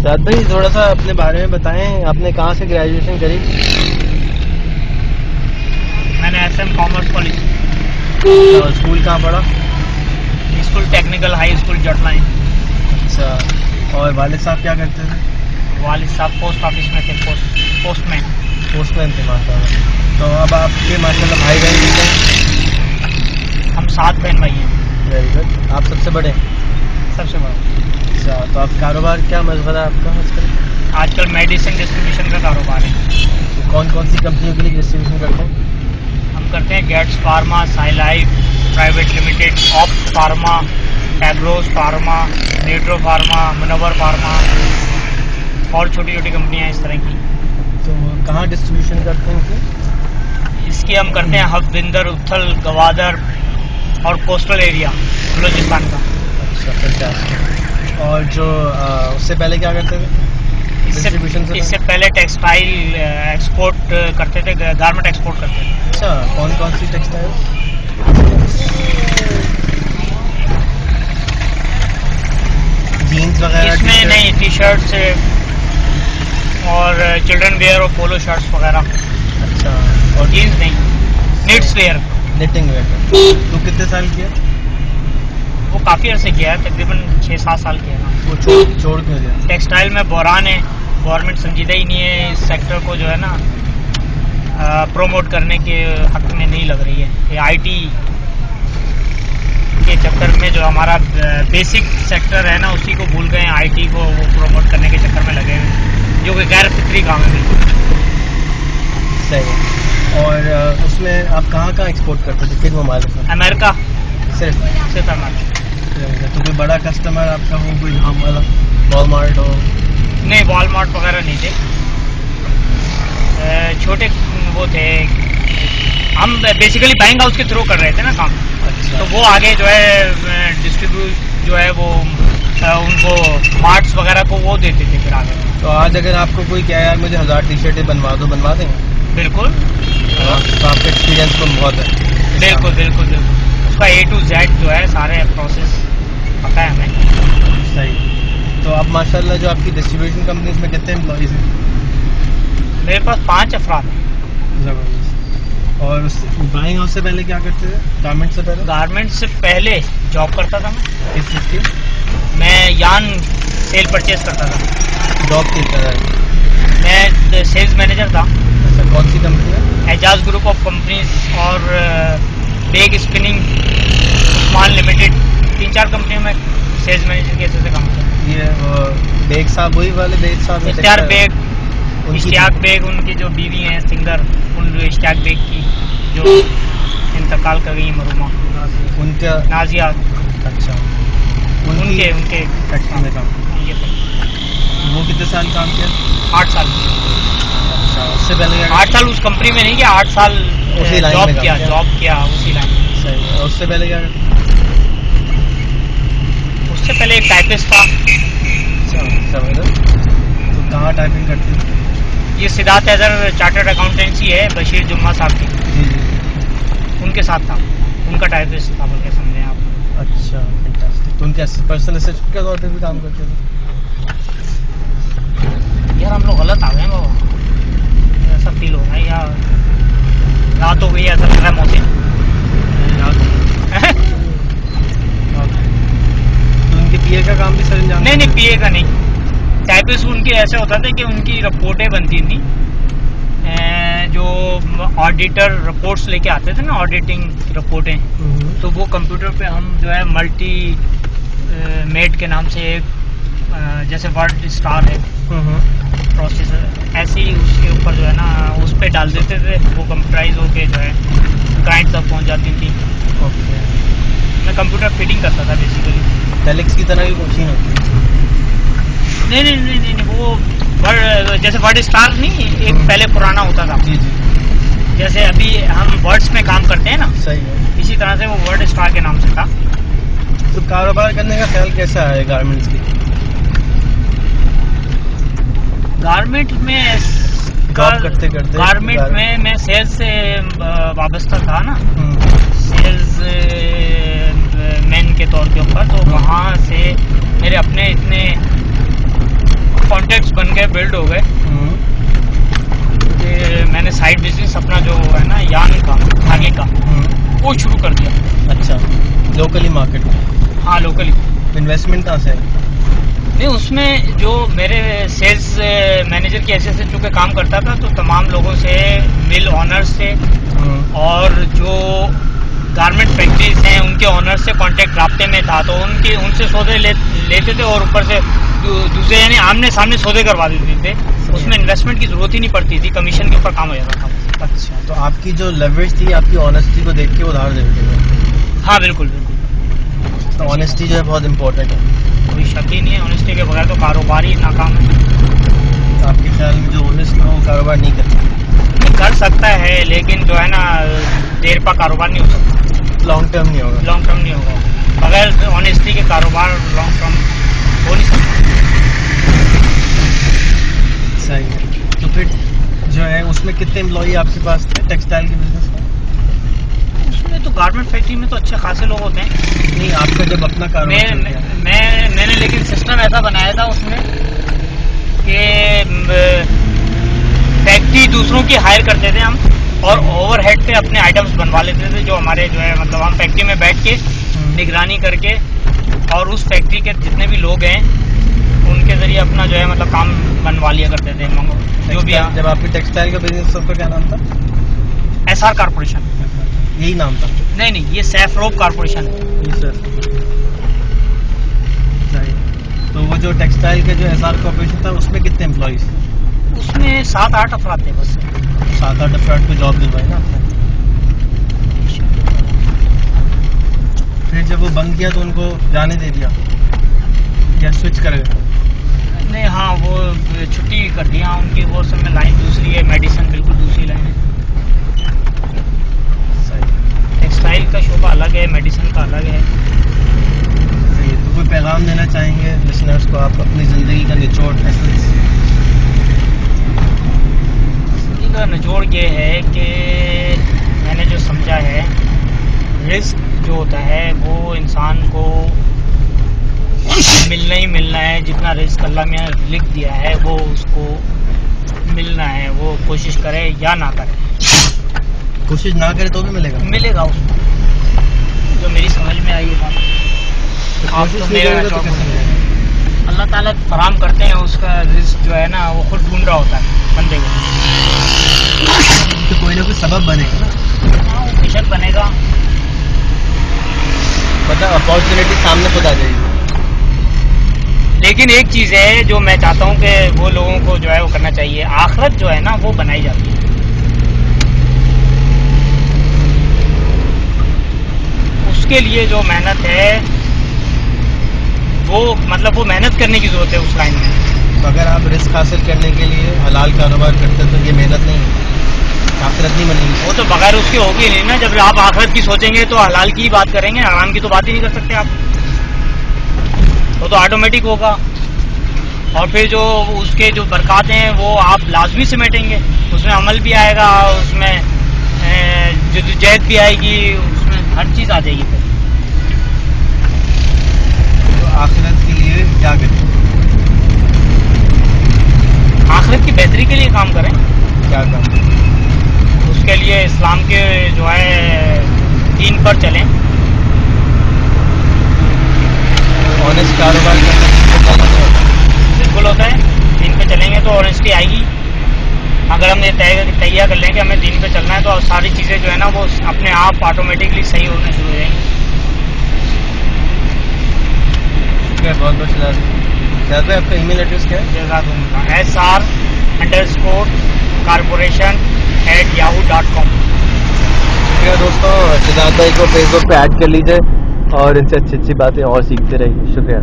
राज भाई थोड़ा सा अपने बारे में बताएं, आपने कहाँ से ग्रेजुएशन करी? मैंने SM कॉमर्स कॉलेज। और स्कूल कहाँ पढ़ा? स्कूल टेक्निकल हाई स्कूल जटलाइन। अच्छा, और वालिद साहब क्या करते थे? वालिद साहब पोस्ट ऑफिस में थे, पोस्टमैन थे माशाल्लाह। तो अब आपके माशाल्लाह भाई बहन कितने हैं? हम 7 बहन भाई हैं। Very good. आप सबसे बड़े? सबसे बड़ा। अच्छा, तो आप कारोबार क्या मशगला है आपका आजकल? आजकल मेडिसिन डिस्ट्रीब्यूशन का कारोबार है। कौन कौन सी कंपनियों के लिए डिस्ट्रीब्यूशन करते हैं? हम करते हैं Gates Pharma, Scilife private limited, Opt Pharma, Agros Pharma, Netro Pharma, Munawwar Pharma और छोटी छोटी कंपनियां इस तरह की। तो कहाँ डिस्ट्रीब्यूशन करते हैं इनकी? इसकी हम करते हैं हब विंदर, उथल, गवादर और कोस्टल एरिया बलूचिस्तान का। अच्छा, फैंटास्टिक। और जो उससे पहले क्या करते थे डिस्ट्रीब्यूशन से? इससे पहले टेक्सटाइल एक्सपोर्ट करते थे, गारमेंट एक्सपोर्ट करते थे। अच्छा, कौन कौन सी टेक्सटाइल? जीन्स वगैरह? इसमें नहीं, टी शर्ट्स और चिल्ड्रन वेयर और पोलो शर्ट्स वगैरह। अच्छा, और जीन्स नहीं, निट्स वेयर। Knitting where. तो कितने साल किया? वो काफ़ी अर्से किया है, तकरीबन 6-7 साल किया है। वो छोड़ क्यों दिया? टेक्सटाइल में बहरान है, गवर्नमेंट संजीदा ही नहीं है इस सेक्टर को, जो है ना प्रोमोट करने के हक में नहीं लग रही है। ये IT के चक्कर में जो हमारा बेसिक सेक्टर है ना, उसी को भूल गए, IT को वो प्रोमोट करने के चक्कर में लगे हुए, जो कि गैर फितरी काम है बिल्कुल। सही। और उसमें आप कहाँ एक्सपोर्ट करते थे, किन ममालिक में? अमेरिका। सिर्फ अमेरिका। तो कोई बड़ा कस्टमर आपका हो, कोई नाम वाला, वॉलमार्ट हो? नहीं, वॉलमार्ट वगैरह नहीं थे, छोटे वो थे। हम बेसिकली बाइंग हाउस के थ्रू कर रहे थे ना काम। अच्छा। तो वो आगे जो है डिस्ट्रीब्यूट जो है वो उनको मार्ट्स वगैरह को वो देते थे फिर आगे। तो आज अगर आपको कोई कहे यार मुझे 1000 टी-शर्टें बनवा दो, बनवा देंगे? बिल्कुल। तो आपका एक्सपीरियंस तो बहुत है। बिल्कुल बिल्कुल बिल्कुल, उसका A to Z जो है सारे प्रोसेस पता है हमें। सही। तो अब माशाल्लाह जो आपकी डिस्ट्रीब्यूशन कंपनी में कितने एम्प्लॉइज हैं? मेरे पास 5 अफराद हैं। ज़बरदस्त। और उस बाइंग हाउस से पहले क्या करते थे? गारमेंट से पहले? गारमेंट से पहले जॉब करता था मैं। किस चीज़ की? मैं यान सेल परचेज करता था। जॉब की तरह? मैं सेल्स मैनेजर था। अच्छा, कौन सी कंपनी है? एजाज ग्रुप ऑफ कंपनीज और बेग स्पिनिंग उस्मान लिमिटेड, 3-4 कंपनियों में सेल्स मैनेजर के ऐसे काम करता। ये बेग साहब वही वाले बेग साहब? इश्तियाक बेग, इश्तियाक बेग उनकी जो बीवी हैं सिंगर, उन इश्तियाक बेग की जो इंतकाल कर गई मरूमा, उनका नाजिया। अच्छा, उनके फैक्ट्री में काम? ये वो कितने साल काम किया? 8 साल। अच्छा, उससे पहले 8 साल उस कंपनी में नहीं किया, 8 साल उसी लाइन जॉब में किया उसी लाइन में। सही है। और उससे पहले क्या? उससे पहले एक टाइपिस्ट था। तो कहाँ टाइपिंग करते थे? ये सिद्धार्थ हैदर चार्टर्ड अकाउंटेंसी है, बशीर जुम्मा साहब की, जी। उनके साथ था, उनका टाइपिस्ट था बोल के समझे आप। अच्छा, फैंटास्टिक। तो उनके पर्सनल असिस्टेंट के तौर पे भी काम करते थे? यार हम लोग गलत आ गए बाबा, ऐसा फील हो रहा है यार, रात हो गई ऐसा लग रहा है मौसम। तो उनके पीए का काम भी सर अंजाम? नहीं, पीए का नहीं, टाइपिस्ट उनकी ऐसे होता था कि उनकी रिपोर्टें बनती थी, जो ऑडिटर रिपोर्ट्स लेके आते थे ना, ऑडिटिंग रिपोर्टें, तो वो कंप्यूटर पे हम जो है मल्टी मेड के नाम से एक जैसे वर्ड स्टार है प्रोसेसर, ऐसे ही उसके ऊपर जो है ना उस पर डाल देते थे, वो कंप्यूटराइज होके जो है क्लाइंट तक पहुंच जाती थी। ओके। मैं कंप्यूटर फिटिंग करता था बेसिकली। टेलिक्स की तरह की मशीन होती है? नहीं, वो वर्ड जैसे वर्ड स्टार नहीं, एक पहले पुराना होता था। जी। जैसे अभी हम वर्ड्स में काम करते हैं ना, सही है। इसी तरह से वो वर्ड स्टार के नाम से था। तो कारोबार करने का ख्याल कैसा है गारमेंट्स की? गारमेंट में गारमेंट में मैं सेल्स से वाबस्ता था ना, सेल्स मैन के तौर के ऊपर, तो वहाँ से मेरे अपने इतने कॉन्टेक्ट्स बन गए, बिल्ड हो गए। मैंने साइड बिजनेस अपना जो है ना यान का आगे का वो शुरू कर दिया। अच्छा, लोकली मार्केट में? हाँ, लोकली। इन्वेस्टमेंट कहाँ से है? नहीं, उसमें जो मेरे सेल्स मैनेजर की हैसियत से चूँकि काम करता था, तो तमाम लोगों से, मिल ऑनर्स से और जो गारमेंट फैक्ट्रीज हैं उनके ऑनर से कांटेक्ट राब्ते में था, तो उनसे सौदे लेते थे और ऊपर से दूसरे यानी आमने सामने सौदे करवा देते थे। उसमें इन्वेस्टमेंट की जरूरत ही नहीं पड़ती थी, कमीशन के ऊपर काम हो जाता था। अच्छा, तो आपकी जो लेवरेज थी आपकी ऑनेस्टी को देख के उधार देते थे? हाँ, बिल्कुल बिल्कुल। तो ऑनेस्टी जो है बहुत इम्पोर्टेंट है, कोई शक ही नहीं है। ऑनेस्टी के बगैर तो कारोबार ही नाकाम है। तो आपके ख्याल में जो ऑनेस्ट है वो कारोबार नहीं करता? कर सकता है, लेकिन जो है ना देर पा कारोबार नहीं हो सकता, लॉन्ग टर्म नहीं होगा। लॉन्ग टर्म नहीं होगा। बगैर ऑनेस्टी के कारोबार लॉन्ग टर्म हो नहीं सकता। सही है। तो फिर जो है उसमें कितने एम्प्लॉई आपके पास थे टेक्सटाइल के बिजनेस में? उसमें तो गारमेंट फैक्ट्री में तो अच्छे खासे लोग होते हैं। नहीं, आपका जब अपना कारोबार मैंने लेकिन सिस्टम ऐसा बनाया था उसमें कि फैक्ट्री दूसरों की हायर करते थे हम, और ओवरहेड पे अपने आइटम्स बनवा लेते थे, जो हमारे जो है मतलब हम फैक्ट्री में बैठ के निगरानी करके और उस फैक्ट्री के जितने भी लोग हैं उनके जरिए अपना जो है मतलब काम बनवा लिया करते थे। जो भी जब आपके टेक्सटाइल का बिजनेस सबका क्या नाम था? SR corporation. यही नाम था? नहीं, ये सैफरोब कॉर्पोरेशन है। तो वो जो टेक्सटाइल का जो SR कॉर्पोरेशन था उसमें कितने एम्प्लॉइज? उसमें 7-8 अफराद थे बस। 7-8 अफराद को जॉब दिलवाई ना आपने? फिर जब वो बंद किया तो उनको जाने दे दिया या स्विच कर गए? नहीं, हाँ, वो छुट्टी कर दी। हाँ, उनकी वो सब में लाइन दूसरी है, मेडिसिन बिल्कुल दूसरी लाइन है। सही। टेक्सटाइल का शोबा अलग है, मेडिसिन का अलग है। सही। तो कोई पैगाम देना चाहेंगे लिसनर्स को आप अपनी ज़िंदगी का निचोड़? ज़िंदगी का निचोड़ ये है कि मैंने जो समझा है, रिस्क जो होता है वो इंसान को मिलना ही मिलना है। जितना रिस्क अल्लाह ने लिख दिया है वो उसको मिलना है, वो कोशिश करे या ना करे। कोशिश ना करे तो भी मिलेगा उसको, जो मेरी समझ में आई है बात। आप तो मेरा अल्लाह ताला फराम करते हैं, उसका रिस्क जो है ना वो खुद ढूंढ रहा होता है बंदे को। तो कोई ना कोई सबब बनेगा ना। हाँ, वो बेशक बनेगा, मतलब अपॉर्चुनिटी सामने खुद आ जाएगी। लेकिन एक चीज़ है जो मैं चाहता हूँ कि वो लोगों को जो है वो करना चाहिए। आखिरत जो है ना वो बनाई जाती है। उसके लिए जो मेहनत है वो मतलब वो मेहनत करने की जरूरत है उस लाइन में। तो अगर आप रिस्क हासिल करने के लिए हलाल कारोबार करते तो ये मेहनत नहीं है, आखिरत नहीं बनेगी। वो तो बगैर उसके होगी नहीं ना। जब आप आखिरत की सोचेंगे तो हलाल की ही बात करेंगे, हराम की तो बात ही नहीं कर सकते आप। वो तो ऑटोमेटिक होगा, और फिर जो उसके जो बरकत हैं वो आप लाजमी समेटेंगे। उसमें अमल भी आएगा, उसमें जद्दोजहद भी आएगी, उसमें हर चीज़ आ जाएगी। फिर तो आखिरत के लिए क्या करें? आखिरत की बेहतरी के लिए काम करें। क्या काम? उसके लिए इस्लाम के जो है दीन पर चलें। ऑनेस्ट कारोबार करना बिल्कुल होता है। दीन पे चलेंगे तो ऑनेस्टी आएगी। अगर हम ये तैयार कर लें कि हमें दीन पे चलना है तो सारी चीज़ें जो है ना वो अपने आप ऑटोमेटिकली सही होने शुरू हो जाएंगी। बहुत बहुत शुक्रिया। आपका ईमेल एड्रेस क्या है? जज़ाकुमुल्लाह SR_corporation@yahoo.com। शुक्रिया दोस्तों, शहजाद भाई को फेसबुक पे ऐड कर लीजिए और इनसे अच्छी अच्छी बातें और सीखते रहिए। शुक्रिया।